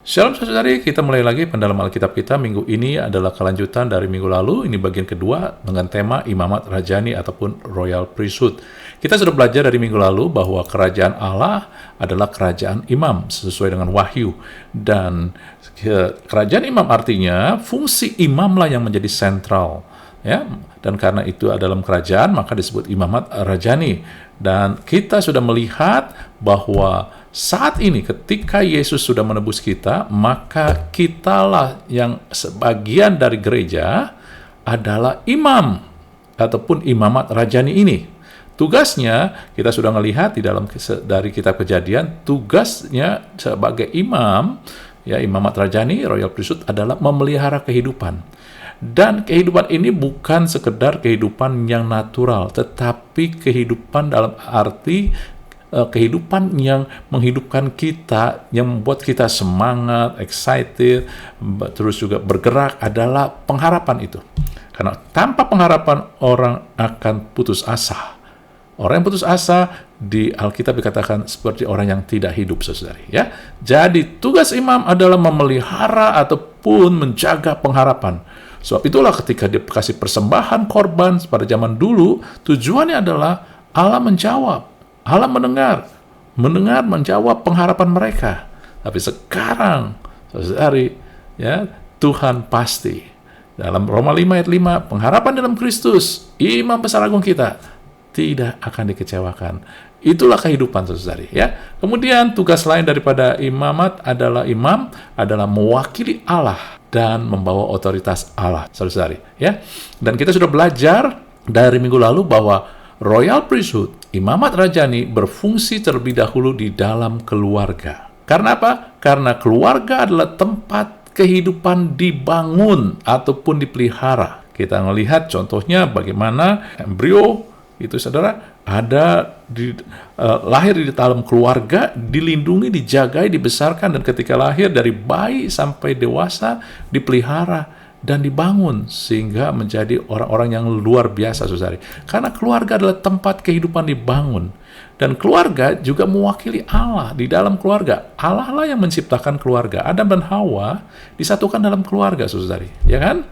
Shalom saudari, kita mulai lagi pendalaman Alkitab kita. Minggu ini adalah kelanjutan dari minggu lalu. Ini bagian kedua dengan tema imamat rajani ataupun royal priesthood. Kita sudah belajar dari minggu lalu bahwa kerajaan Allah adalah kerajaan imam sesuai dengan wahyu. Dan kerajaan imam artinya fungsi imamlah yang menjadi sentral. Ya, dan karena itu dalam kerajaan maka disebut imamat rajani. Dan kita sudah melihat bahwa saat ini ketika Yesus sudah menebus kita, maka kitalah yang sebagian dari gereja adalah imam ataupun imamat rajani ini. Tugasnya kita sudah melihat di dalam dari kitab Kejadian, tugasnya sebagai imam, ya imamat rajani, royal priesthood adalah memelihara kehidupan. Dan kehidupan ini bukan sekedar kehidupan yang natural, tetapi kehidupan dalam arti kehidupan yang menghidupkan kita, yang membuat kita semangat, excited, terus juga bergerak adalah pengharapan itu. Karena tanpa pengharapan orang akan putus asa. Orang yang putus asa di Alkitab dikatakan seperti orang yang tidak hidup, saudari. Ya, jadi tugas imam adalah memelihara ataupun menjaga pengharapan. Sebab itulah ketika dia kasih persembahan korban pada zaman dulu, tujuannya adalah Allah menjawab, Allah mendengar, menjawab pengharapan mereka. Tapi sekarang, saudari, ya Tuhan pasti dalam Roma 5 ayat 5, pengharapan dalam Kristus, imam besar agung kita, tidak akan dikecewakan. Itulah kehidupan, saudari. Ya. Kemudian tugas lain daripada imamat adalah imam adalah mewakili Allah dan membawa otoritas Allah, saudari. Ya. Dan kita sudah belajar dari minggu lalu bahwa royal priesthood, imamat rajani berfungsi terlebih dahulu di dalam keluarga. Karena apa? Karena keluarga adalah tempat kehidupan dibangun ataupun dipelihara. Kita melihat contohnya bagaimana embrio itu, saudara, ada lahir di dalam keluarga, dilindungi, dijagai, dibesarkan, dan ketika lahir dari bayi sampai dewasa dipelihara dan dibangun sehingga menjadi orang-orang yang luar biasa, saudari. Karena keluarga adalah tempat kehidupan dibangun. Dan keluarga juga mewakili Allah di dalam keluarga. Allah lah yang menciptakan keluarga. Adam dan Hawa disatukan dalam keluarga, saudari. Ya kan?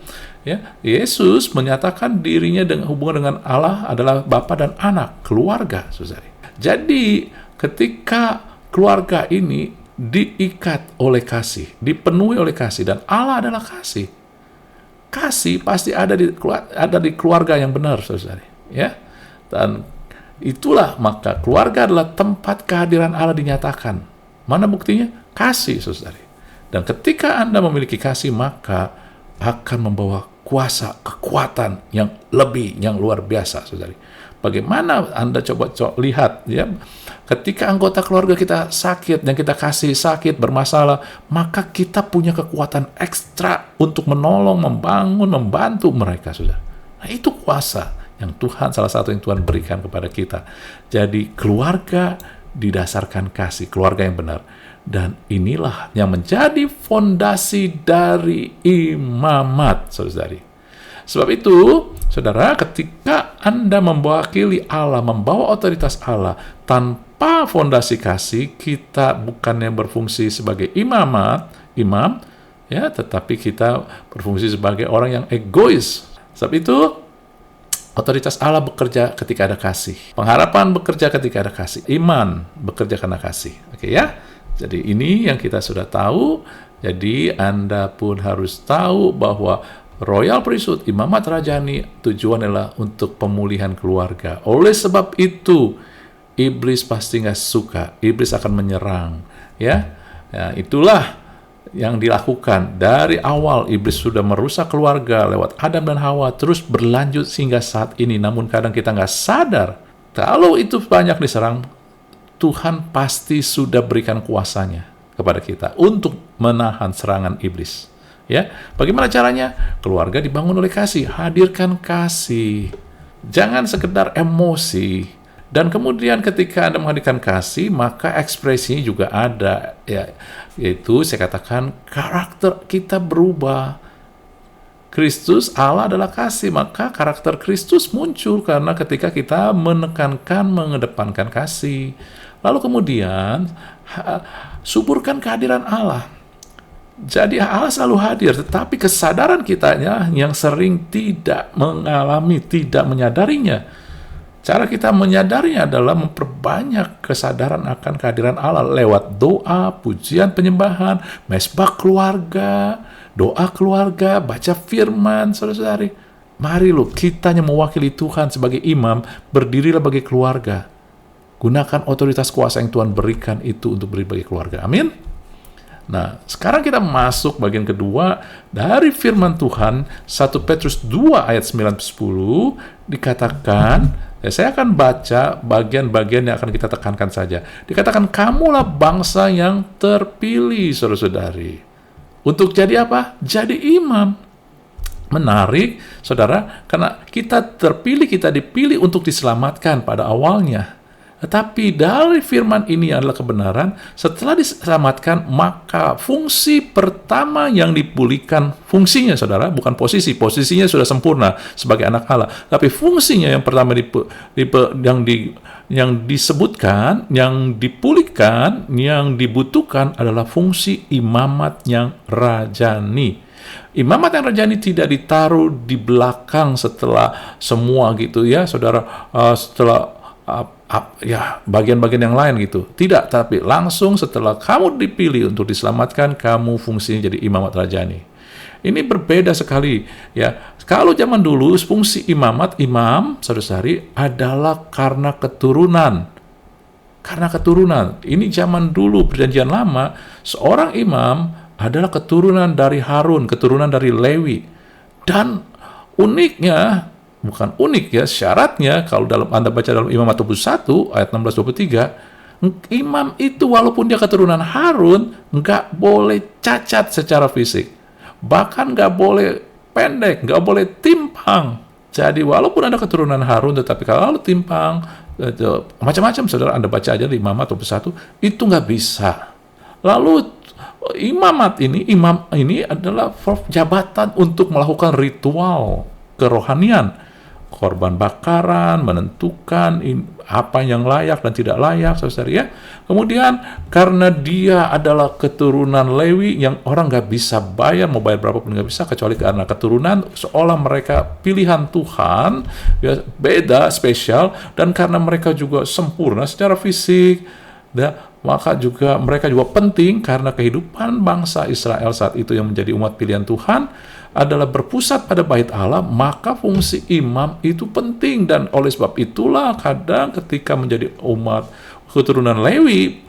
Ya, Yesus menyatakan dirinya dengan hubungan dengan Allah adalah Bapa dan Anak, keluarga, saudari. Jadi, ketika keluarga ini diikat oleh kasih, dipenuhi oleh kasih, dan Allah adalah kasih. Kasih pasti ada di keluarga yang benar, saudari. Ya, dan itulah maka keluarga adalah tempat kehadiran Allah dinyatakan. Mana buktinya? Kasih, saudari. Dan ketika Anda memiliki kasih, maka akan membawa kuasa, kekuatan yang lebih, yang luar biasa, saudari. Bagaimana Anda coba lihat, ya, ketika anggota keluarga kita sakit, dan kita kasih sakit, bermasalah, maka kita punya kekuatan ekstra untuk menolong, membangun, membantu mereka, saudara. Nah, itu kuasa yang Tuhan, salah satu yang Tuhan berikan kepada kita. Jadi, keluarga didasarkan kasih, keluarga yang benar. Dan inilah yang menjadi fondasi dari imamat, saudari. Sebab itu, saudara, ketika Anda mewakili Allah, membawa otoritas Allah, tanpa fondasi kasih, kita bukannya berfungsi sebagai imam, ya, tetapi kita berfungsi sebagai orang yang egois. Sebab itu, otoritas Allah bekerja ketika ada kasih. Pengharapan bekerja ketika ada kasih. Iman bekerja karena kasih. Oke, ya? Jadi ini yang kita sudah tahu. Jadi Anda pun harus tahu bahwa royal priesthood, imamat rajani, tujuan adalah untuk pemulihan keluarga. Oleh sebab itu, iblis pasti nggak suka. Iblis akan menyerang. Ya, itulah yang dilakukan dari awal. Iblis sudah merusak keluarga lewat Adam dan Hawa, terus berlanjut hingga saat ini. Namun kadang kita nggak sadar. Kalau itu banyak diserang, Tuhan pasti sudah berikan kuasanya kepada kita untuk menahan serangan iblis. Ya, bagaimana caranya? Keluarga dibangun oleh kasih, hadirkan kasih. Jangan sekedar emosi. Dan kemudian ketika Anda menghadirkan kasih, maka ekspresinya juga ada, ya, yaitu saya katakan karakter kita berubah. Kristus, Allah adalah kasih, maka karakter Kristus muncul karena ketika kita menekankan, mengedepankan kasih. Lalu kemudian suburkan kehadiran Allah. Jadi Allah selalu hadir, tetapi kesadaran kitanya yang sering tidak mengalami, tidak menyadarinya. Cara kita menyadarinya adalah memperbanyak kesadaran akan kehadiran Allah lewat doa, pujian, penyembahan, mesbah keluarga, doa keluarga, baca firman, saudara-saudari. Mari lo, kita yang mewakili Tuhan sebagai imam, berdirilah bagi keluarga. Gunakan otoritas kuasa yang Tuhan berikan itu untuk berdiri bagi keluarga. Amin. Nah, sekarang kita masuk bagian kedua dari firman Tuhan. 1 Petrus 2 ayat 9-10 dikatakan, saya akan baca bagian-bagian yang akan kita tekankan saja. Dikatakan, kamulah bangsa yang terpilih, saudara-saudari. Untuk jadi apa? Jadi imam. Menarik, saudara, karena kita terpilih, kita dipilih untuk diselamatkan pada awalnya. Tetapi dari firman ini adalah kebenaran, setelah diselamatkan, maka fungsi pertama yang dipulihkan, fungsinya saudara, bukan posisinya sudah sempurna sebagai anak Allah, tapi fungsinya yang pertama yang disebutkan, yang dipulihkan, yang dibutuhkan adalah fungsi imamat yang rajani. Imamat yang rajani tidak ditaruh di belakang setelah semua gitu ya, saudara, setelah bagian-bagian yang lain gitu. Tidak, tapi langsung setelah kamu dipilih untuk diselamatkan, kamu fungsinya jadi imamat rajani. Ini berbeda sekali ya. Kalau zaman dulu fungsi imam, saudara-saudari, adalah karena keturunan. Karena keturunan. Ini zaman dulu perjanjian lama, seorang imam adalah keturunan dari Harun, keturunan dari Lewi. Dan uniknya, bukan unik ya, syaratnya kalau Anda baca dalam Imamat 21 ayat 16-23, imam itu walaupun dia keturunan Harun nggak boleh cacat secara fisik, bahkan nggak boleh pendek, nggak boleh timpang. Jadi walaupun ada keturunan Harun, tetapi kalau timpang, macam-macam, saudara, Anda baca aja di Imamat 21, itu nggak bisa. Lalu imam ini adalah jabatan untuk melakukan ritual kerohanian, korban bakaran, menentukan apa yang layak dan tidak layak, saudara ya. Kemudian karena dia adalah keturunan Lewi yang orang nggak bisa bayar, mau bayar berapapun nggak bisa, kecuali karena keturunan, seolah mereka pilihan Tuhan, ya, beda, spesial, dan karena mereka juga sempurna secara fisik, maka juga mereka juga penting karena kehidupan bangsa Israel saat itu yang menjadi umat pilihan Tuhan adalah berpusat pada bait Allah, maka fungsi imam itu penting. Dan oleh sebab itulah kadang ketika menjadi umat keturunan Lewi,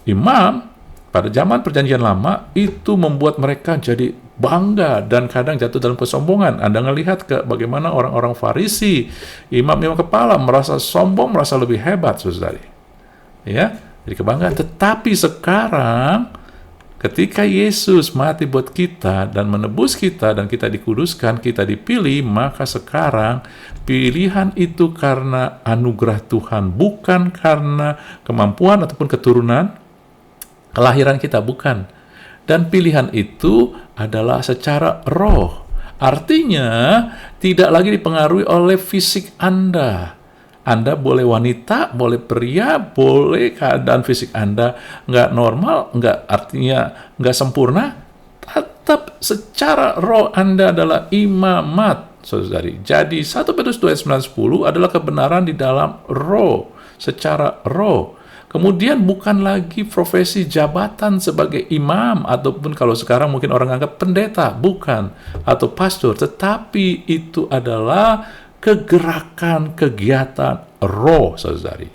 imam pada zaman perjanjian lama itu membuat mereka jadi bangga dan kadang jatuh dalam kesombongan. Anda ngelihat ke bagaimana orang-orang Farisi, imam-imam kepala merasa sombong, merasa lebih hebat, saudari. Ya, jadi kebanggaan. Tetapi sekarang ketika Yesus mati buat kita dan menebus kita dan kita dikuduskan, kita dipilih, maka sekarang pilihan itu karena anugerah Tuhan, bukan karena kemampuan ataupun keturunan, kelahiran kita, bukan. Dan pilihan itu adalah secara roh. Artinya tidak lagi dipengaruhi oleh fisik Anda. Anda boleh wanita, boleh pria, boleh keadaan fisik Anda nggak normal, artinya nggak sempurna, tetap secara roh Anda adalah imamat, saudari. Jadi 1 Petrus 2 ayat 9-10 adalah kebenaran di dalam roh, secara roh. Kemudian bukan lagi profesi jabatan sebagai imam, ataupun kalau sekarang mungkin orang anggap pendeta, bukan, atau pastor, tetapi itu adalah kegerakan, kegiatan roh, saudari.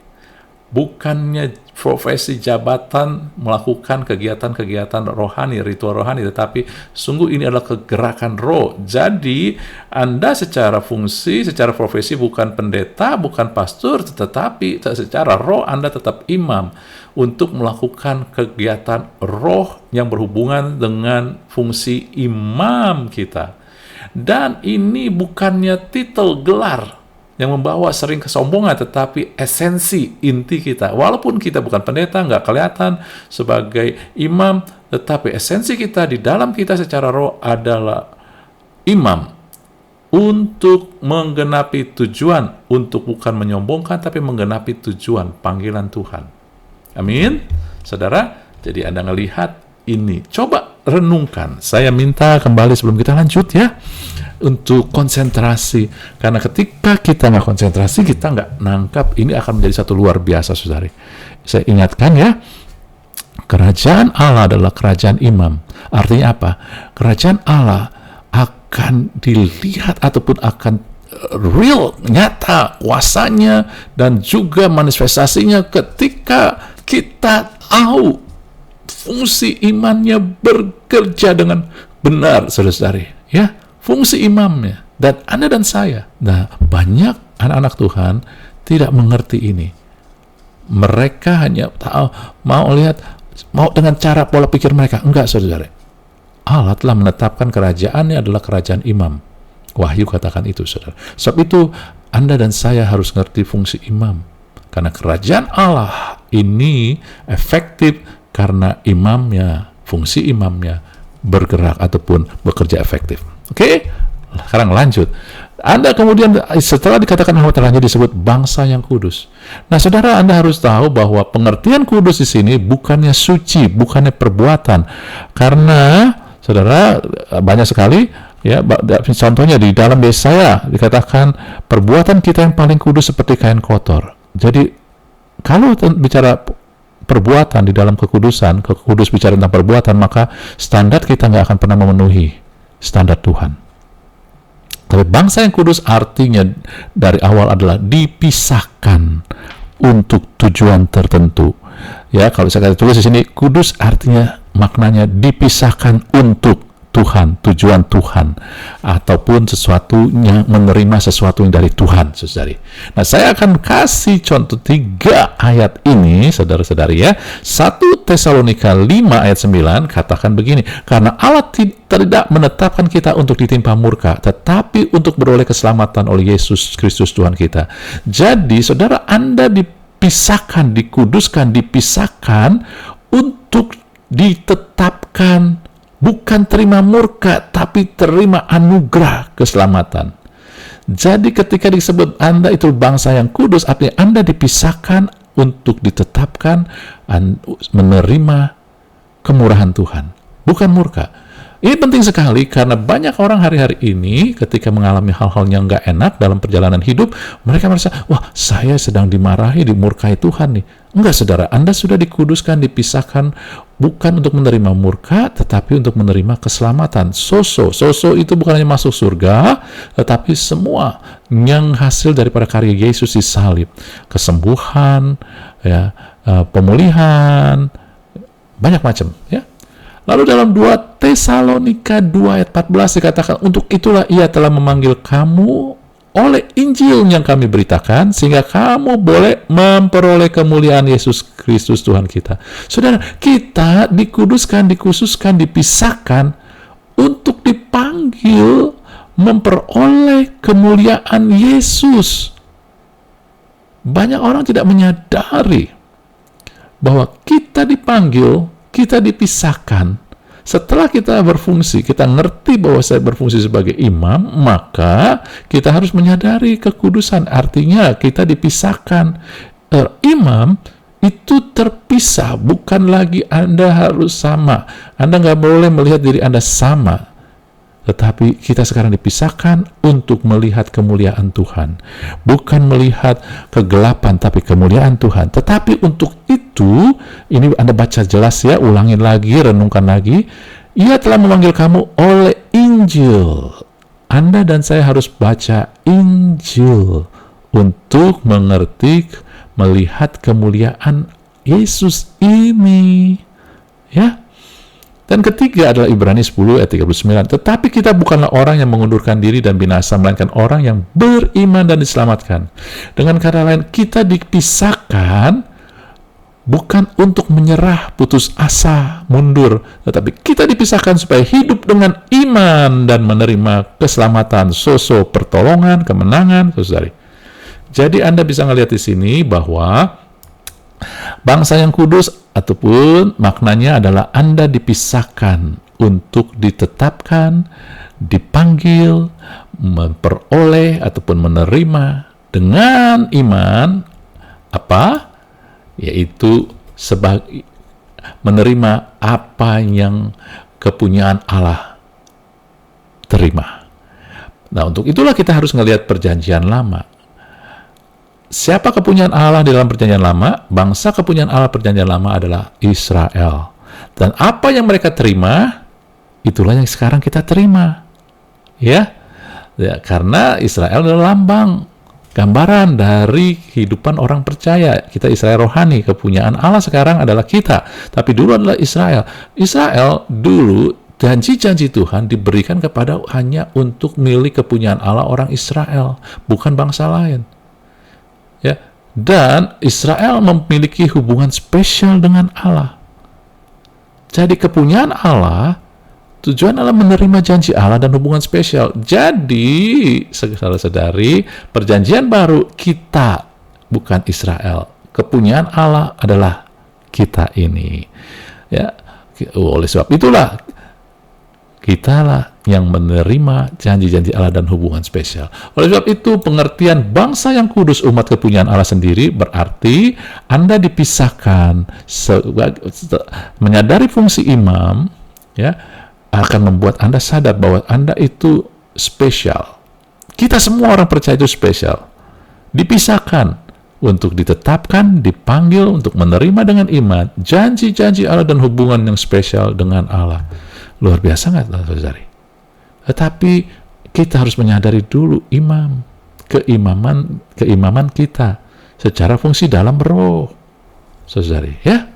Bukannya profesi jabatan melakukan kegiatan-kegiatan rohani, ritual rohani, tetapi sungguh ini adalah kegerakan roh. Jadi Anda secara fungsi, secara profesi bukan pendeta, bukan pastor, tetapi secara roh Anda tetap imam untuk melakukan kegiatan roh yang berhubungan dengan fungsi imam kita. Dan ini bukannya titel gelar yang membawa sering kesombongan, tetapi esensi inti kita. Walaupun kita bukan pendeta, nggak kelihatan sebagai imam, tetapi esensi kita di dalam kita secara roh adalah imam untuk menggenapi tujuan, untuk bukan menyombongkan, tapi menggenapi tujuan panggilan Tuhan. Amin, saudara. Jadi Anda melihat ini. Coba renungkan. Saya minta kembali sebelum kita lanjut ya, untuk konsentrasi. Karena ketika kita nggak konsentrasi, kita nggak nangkap, ini akan menjadi satu luar biasa, saudari. Saya ingatkan ya, kerajaan Allah adalah kerajaan imam. Artinya apa? Kerajaan Allah akan dilihat ataupun akan real, nyata kuasanya dan juga manifestasinya ketika kita tahu fungsi imannya bekerja dengan benar, saudara-saudari. Ya, fungsi imamnya dan Anda dan saya. Nah, banyak anak-anak Tuhan tidak mengerti ini. Mereka hanya tahu, mau dengan cara pola pikir mereka. Enggak, saudara. Allah telah menetapkan kerajaannya adalah kerajaan imam. Wahyu katakan itu, saudara. Sebab itu, Anda dan saya harus ngerti fungsi imam. Karena kerajaan Allah ini efektif karena imamnya, fungsi imamnya bergerak ataupun bekerja efektif. Oke? Sekarang lanjut. Anda kemudian setelah dikatakan bahwa terlanjur disebut bangsa yang kudus. Nah, saudara, Anda harus tahu bahwa pengertian kudus di sini bukannya suci, bukannya perbuatan. Karena, saudara, banyak sekali ya, contohnya di dalam Yesaya dikatakan perbuatan kita yang paling kudus seperti kain kotor. Jadi kalau bicara perbuatan di dalam kekudusan, kudus bicara tentang perbuatan, maka standar kita nggak akan pernah memenuhi standar Tuhan. Tapi bangsa yang kudus artinya dari awal adalah dipisahkan untuk tujuan tertentu. Ya, kalau saya tulis di sini, kudus artinya maknanya dipisahkan untuk Tuhan, tujuan Tuhan, ataupun sesuatunya, menerima sesuatu yang dari Tuhan, saudari. Nah, saya akan kasih contoh 3 ayat ini, saudara-saudari ya. 1 Tesalonika 5 ayat 9 katakan begini, karena Allah tidak menetapkan kita untuk ditimpa murka, tetapi untuk beroleh keselamatan oleh Yesus Kristus Tuhan kita. Jadi, saudara, Anda dipisahkan, dikuduskan, dipisahkan untuk ditetapkan, bukan terima murka, tapi terima anugerah keselamatan. Jadi ketika disebut Anda itu bangsa yang kudus, artinya Anda dipisahkan untuk ditetapkan menerima kemurahan Tuhan, bukan murka. Ini penting sekali karena banyak orang hari-hari ini ketika mengalami hal-hal yang nggak enak dalam perjalanan hidup, mereka merasa, wah, saya sedang dimarahi, dimurkai Tuhan nih. Enggak, saudara, Anda sudah dikuduskan, dipisahkan, bukan untuk menerima murka, tetapi untuk menerima keselamatan. Soso itu bukan hanya masuk surga, tetapi semua yang hasil daripada karya Yesus di salib. Kesembuhan, ya, pemulihan, banyak macam, ya. Lalu dalam 2 Tesalonika 2 ayat 14 dikatakan, untuk itulah ia telah memanggil kamu oleh Injil yang kami beritakan, sehingga kamu boleh memperoleh kemuliaan Yesus Kristus Tuhan kita. Saudara, kita dikuduskan, dikhususkan, dipisahkan untuk dipanggil memperoleh kemuliaan Yesus. Banyak orang tidak menyadari bahwa kita dipanggil, kita dipisahkan. Setelah kita berfungsi, kita ngerti bahwa saya berfungsi sebagai imam, maka kita harus menyadari kekudusan. Artinya kita dipisahkan. Imam itu terpisah, bukan lagi Anda harus sama. Anda nggak boleh melihat diri Anda sama. Tetapi kita sekarang dipisahkan untuk melihat kemuliaan Tuhan. Bukan melihat kegelapan, tapi kemuliaan Tuhan. Tetapi untuk itu, ini Anda baca jelas ya, ulangin lagi, renungkan lagi. Ia telah memanggil kamu oleh Injil. Anda dan saya harus baca Injil untuk mengerti, melihat kemuliaan Yesus ini. Ya. Dan ketiga adalah Ibrani 10 ayat 39. Tetapi kita bukanlah orang yang mengundurkan diri dan binasa, melainkan orang yang beriman dan diselamatkan. Dengan kata lain, kita dipisahkan bukan untuk menyerah, putus asa, mundur, tetapi kita dipisahkan supaya hidup dengan iman dan menerima keselamatan, pertolongan, kemenangan, saudari. Jadi Anda bisa melihat di sini bahwa bangsa yang kudus ataupun maknanya adalah Anda dipisahkan untuk ditetapkan, dipanggil, memperoleh ataupun menerima dengan iman apa? Yaitu sebagai menerima apa yang kepunyaan Allah terima. Nah, untuk itulah kita harus ngelihat perjanjian lama. Siapa kepunyaan Allah di dalam perjanjian lama? Bangsa kepunyaan Allah perjanjian lama adalah Israel. Dan apa yang mereka terima, itulah yang sekarang kita terima. Ya, karena Israel adalah lambang, gambaran dari kehidupan orang percaya. Kita Israel rohani, kepunyaan Allah sekarang adalah kita. Tapi dulu adalah Israel. Israel dulu, janji-janji Tuhan diberikan kepada hanya untuk milik kepunyaan Allah orang Israel, bukan bangsa lain. Ya, dan Israel memiliki hubungan spesial dengan Allah. Jadi kepunyaan Allah, tujuan adalah menerima janji Allah dan hubungan spesial. Jadi, saudara-saudari, perjanjian baru kita, bukan Israel. Kepunyaan Allah adalah kita ini. Ya, oleh sebab itulah kitalah yang menerima janji-janji Allah dan hubungan spesial. Oleh sebab itu, pengertian bangsa yang kudus, umat kepunyaan Allah sendiri, berarti Anda dipisahkan. Menyadari fungsi imam, ya, akan membuat Anda sadar bahwa Anda itu spesial. Kita semua orang percaya itu spesial. Dipisahkan untuk ditetapkan, dipanggil untuk menerima dengan iman janji-janji Allah dan hubungan yang spesial dengan Allah. Luar biasa nggak, saudari? Tetapi kita harus menyadari dulu keimaman kita secara fungsi dalam roh, saudari. Ya,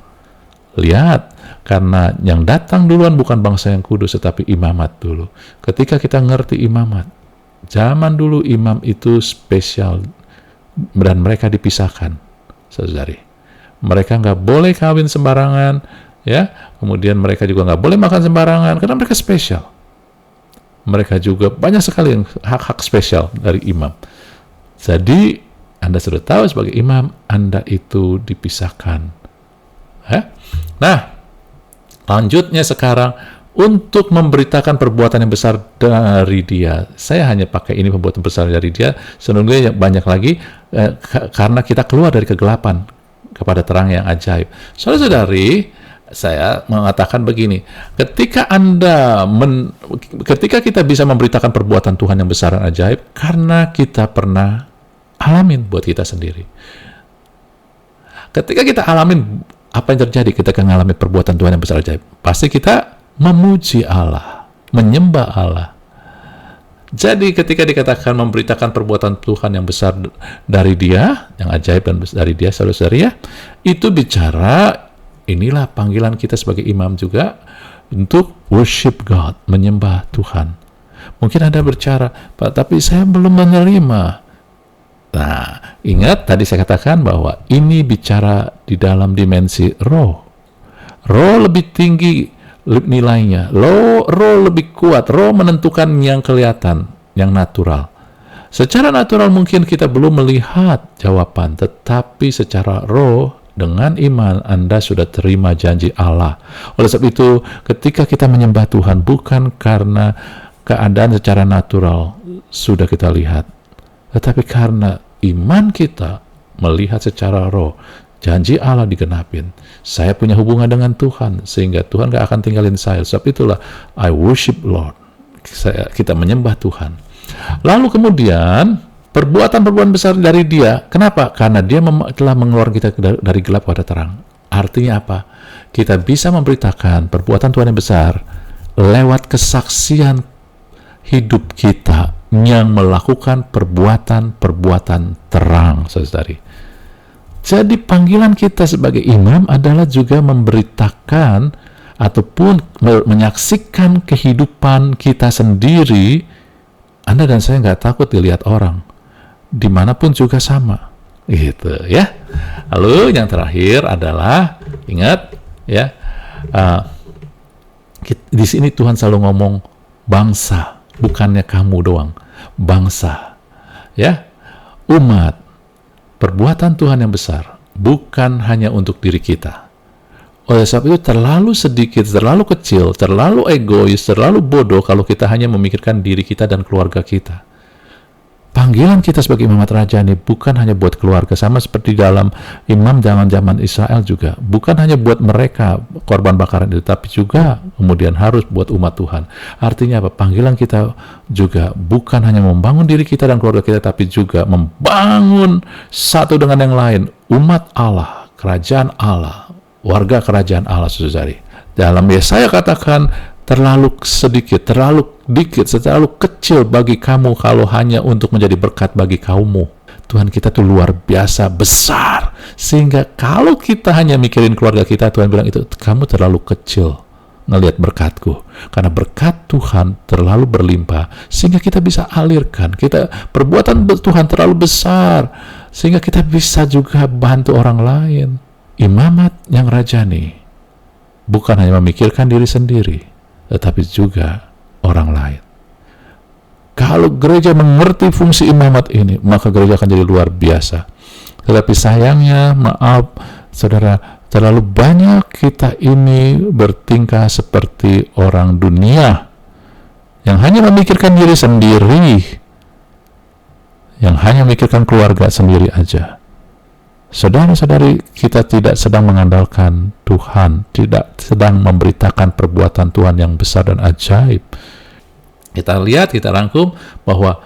lihat, karena yang datang duluan bukan bangsa yang kudus, tetapi imamat dulu. Ketika kita ngerti imamat, zaman dulu imam itu spesial dan mereka dipisahkan, saudari. Mereka nggak boleh kawin sembarangan, ya. Kemudian mereka juga nggak boleh makan sembarangan karena mereka spesial. Mereka juga banyak sekali yang hak-hak spesial dari imam. Jadi Anda sudah tahu sebagai imam, Anda itu dipisahkan. Ya? Nah, lanjutnya sekarang untuk memberitakan perbuatan yang besar dari Dia. Saya hanya pakai ini, perbuatan besar dari Dia. Sebenarnya banyak lagi karena kita keluar dari kegelapan kepada terang yang ajaib. Saudara-saudari, saya mengatakan begini, ketika kita bisa memberitakan perbuatan Tuhan yang besar dan ajaib, karena kita pernah alamin buat kita sendiri. Ketika kita alamin apa yang terjadi ketika mengalami perbuatan Tuhan yang besar ajaib, pasti kita memuji Allah, menyembah Allah. Jadi ketika dikatakan memberitakan perbuatan Tuhan yang besar dari Dia, yang ajaib dan besar dari Dia, saudara-saudari, ya, itu bicara. Inilah panggilan kita sebagai imam juga untuk worship God, menyembah Tuhan. Mungkin Anda berbicara, Pak, tapi saya belum menerima. Nah, ingat tadi saya katakan bahwa ini bicara di dalam dimensi roh. Roh lebih tinggi nilainya. Roh lebih kuat. Roh menentukan yang kelihatan, yang natural. Secara natural mungkin kita belum melihat jawaban, tetapi secara roh, dengan iman, Anda sudah terima janji Allah. Oleh sebab itu, ketika kita menyembah Tuhan, bukan karena keadaan secara natural sudah kita lihat, tetapi karena iman kita melihat secara roh, janji Allah digenapin. Saya punya hubungan dengan Tuhan, sehingga Tuhan gak akan tinggalin saya. Sebab itulah, I worship Lord. Kita menyembah Tuhan. Lalu kemudian, perbuatan-perbuatan besar dari Dia. Kenapa? Karena Dia telah mengeluarkan kita dari gelap kepada terang. Artinya apa? Kita bisa memberitakan perbuatan Tuhan yang besar lewat kesaksian hidup kita yang melakukan perbuatan-perbuatan terang, saudari. Jadi panggilan kita sebagai imam adalah juga memberitakan ataupun menyaksikan kehidupan kita sendiri. Anda dan saya nggak takut dilihat orang. Dimanapun juga sama, gitu ya. Lalu yang terakhir adalah, ingat ya, di sini Tuhan selalu ngomong bangsa, bukannya kamu doang, bangsa, ya, umat. Perbuatan Tuhan yang besar bukan hanya untuk diri kita. Oleh sebab itu terlalu sedikit, terlalu kecil, terlalu egois, terlalu bodoh kalau kita hanya memikirkan diri kita dan keluarga kita. Panggilan kita sebagai imamat rajani bukan hanya buat keluarga, sama seperti dalam imam zaman Israel juga. Bukan hanya buat mereka korban bakaran itu, tapi juga kemudian harus buat umat Tuhan. Artinya apa? Panggilan kita juga bukan hanya membangun diri kita dan keluarga kita, tapi juga membangun satu dengan yang lain. Umat Allah, kerajaan Allah, warga kerajaan Allah, saudari. Dalam Yesaya katakan, terlalu sedikit, terlalu dikit, terlalu kecil bagi kamu kalau hanya untuk menjadi berkat bagi kaummu. Tuhan kita tuh luar biasa besar, sehingga kalau kita hanya mikirin keluarga kita, Tuhan bilang itu kamu terlalu kecil ngelihat berkatku, karena berkat Tuhan terlalu berlimpah sehingga kita bisa alirkan. Kita perbuatan Tuhan terlalu besar sehingga kita bisa juga bantu orang lain. Imamat yang rajani bukan hanya memikirkan diri sendiri, tetapi juga orang lain. Kalau gereja mengerti fungsi imamat ini, maka gereja akan jadi luar biasa. Tetapi sayangnya, maaf saudara, terlalu banyak kita ini bertingkah seperti orang dunia yang hanya memikirkan diri sendiri, yang hanya memikirkan keluarga sendiri aja. Saudara-saudari, kita tidak sedang mengandalkan Tuhan, tidak sedang memberitakan perbuatan Tuhan yang besar dan ajaib. Kita lihat, kita rangkum bahwa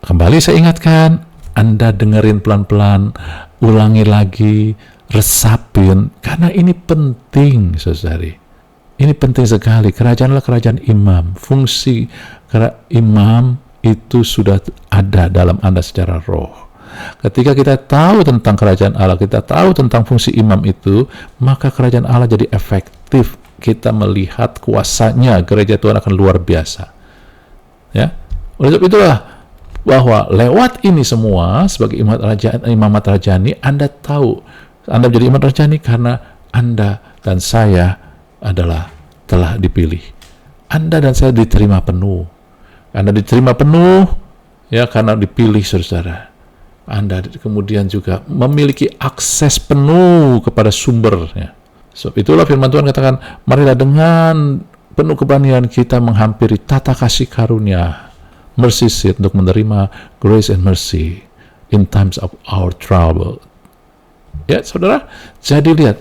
kembali saya ingatkan, Anda dengerin pelan-pelan, ulangi lagi, resapin, karena ini penting, saudari. Ini penting sekali. Kerajaan adalah kerajaan imam. Fungsi imam itu sudah ada dalam Anda secara roh. Ketika kita tahu tentang kerajaan Allah, kita tahu tentang fungsi imam itu, maka kerajaan Allah jadi efektif. Kita melihat kuasanya, gereja Tuhan akan luar biasa. Ya, oleh sebab itulah bahwa lewat ini semua sebagai imamat rajani, Anda tahu Anda menjadi imamat rajani karena Anda dan saya adalah telah dipilih. Anda dan saya diterima penuh. Anda diterima penuh ya karena dipilih, saudara. Anda kemudian juga memiliki akses penuh kepada sumbernya. Sebab itulah firman Tuhan katakan, marilah dengan penuh keberanian kita menghampiri tata kasih karunia, mercy seat, untuk menerima grace and mercy in times of our trouble. Ya, saudara, jadi lihat,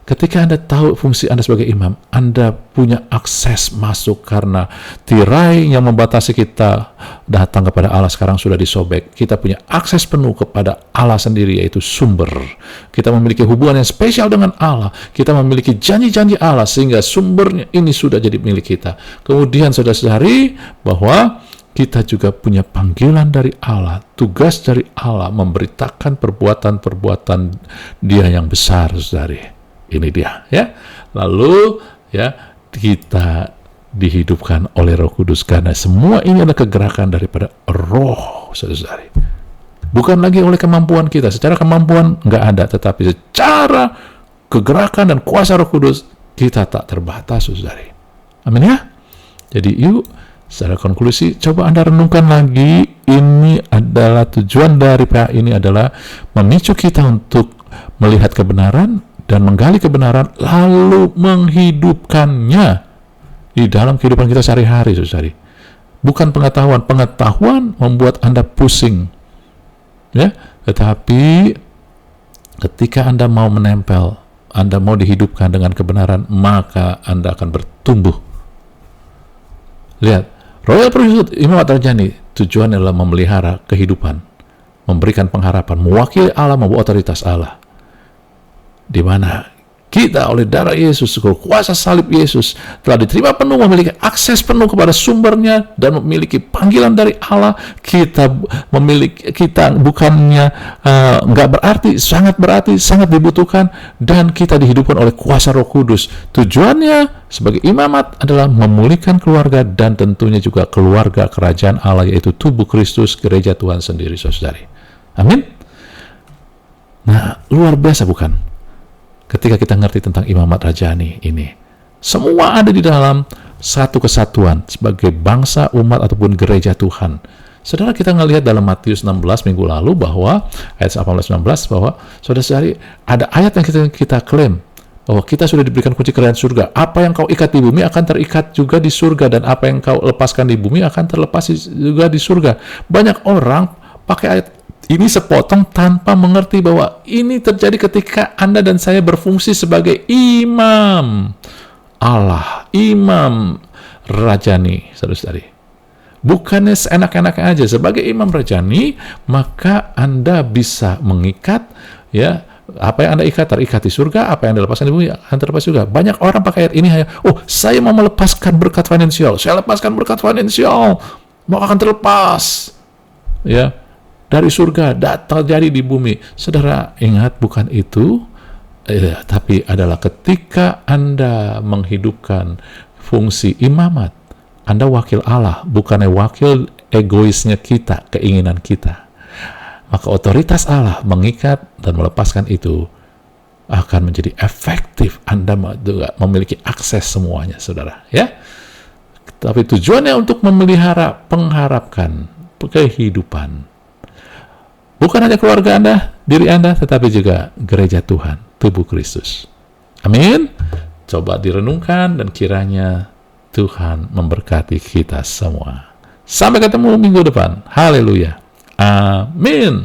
ketika Anda tahu fungsi Anda sebagai imam, Anda punya akses masuk karena tirai yang membatasi kita datang kepada Allah sekarang sudah disobek. Kita punya akses penuh kepada Allah sendiri, yaitu sumber. Kita memiliki hubungan yang spesial dengan Allah. Kita memiliki janji-janji Allah sehingga sumbernya ini sudah jadi milik kita. Kemudian saudara-saudari, bahwa kita juga punya panggilan dari Allah, tugas dari Allah memberitakan perbuatan-perbuatan Dia yang besar, saudari. Ini dia, ya. Lalu, ya, kita dihidupkan oleh Roh Kudus karena semua ini adalah kegerakan daripada Roh, saudara-saudari. Bukan lagi oleh kemampuan kita. Secara kemampuan nggak ada, tetapi secara kegerakan dan kuasa Roh Kudus kita tak terbatas, saudari. Amin ya. Jadi yuk, secara konklusi, coba Anda renungkan lagi. Ini adalah tujuan dari PA ini adalah memicu kita untuk melihat kebenaran dan menggali kebenaran, lalu menghidupkannya di dalam kehidupan kita sehari-hari, saudari. Bukan pengetahuan. Pengetahuan membuat Anda pusing, ya. Tetapi ketika Anda mau menempel, Anda mau dihidupkan dengan kebenaran, maka Anda akan bertumbuh. Lihat, Royal Priesthood, imamat rajani, tujuannya adalah memelihara kehidupan, memberikan pengharapan, mewakili Allah, membawa otoritas Allah. Di mana kita oleh darah Yesus, kuasa salib Yesus, telah diterima penuh, memiliki akses penuh kepada sumbernya, dan memiliki panggilan dari Allah. Kita memiliki, kita bukannya nggak berarti, sangat dibutuhkan, dan kita dihidupkan oleh kuasa Roh Kudus. Tujuannya sebagai imamat adalah memulihkan keluarga, dan tentunya juga keluarga kerajaan Allah, yaitu tubuh Kristus, gereja Tuhan sendiri, saudari. Amin. Nah, luar biasa bukan? Ketika kita ngerti tentang imamat rajani ini, semua ada di dalam satu kesatuan sebagai bangsa, umat, ataupun gereja Tuhan. Saudara, kita ngelihat dalam Matius 16 minggu lalu bahwa ayat 18-19 bahwa saudara-saudari ada ayat yang kita klaim Oh, kita sudah diberikan kunci kerajaan surga. Apa yang kau ikat di bumi akan terikat juga di surga, dan apa yang kau lepaskan di bumi akan terlepas juga di surga. Banyak orang pakai ayat ini sepotong tanpa mengerti bahwa ini terjadi ketika Anda dan saya berfungsi sebagai imam Allah, imam rajani, saudara-saudari. Bukannya seenak-enaknya aja sebagai imam rajani, maka Anda bisa mengikat, ya, apa yang Anda ikat terikat di surga, apa yang Anda lepaskan di bumi akan terlepas juga. Banyak orang pakai ayat ini hanya, oh, saya mau melepaskan berkat finansial, saya lepaskan berkat finansial, mau akan terlepas, ya, dari surga, terjadi di bumi. Saudara, ingat, bukan itu, tapi adalah ketika Anda menghidupkan fungsi imamat, Anda wakil Allah, bukannya wakil egoisnya kita, keinginan kita. Maka otoritas Allah mengikat dan melepaskan itu akan menjadi efektif. Anda juga memiliki akses semuanya, saudara. Ya, tapi tujuannya untuk memelihara, mengharapkan kehidupan. Bukan hanya keluarga Anda, diri Anda, tetapi juga gereja Tuhan, tubuh Kristus. Amin. Coba direnungkan dan kiranya Tuhan memberkati kita semua. Sampai ketemu minggu depan. Haleluya. Amin.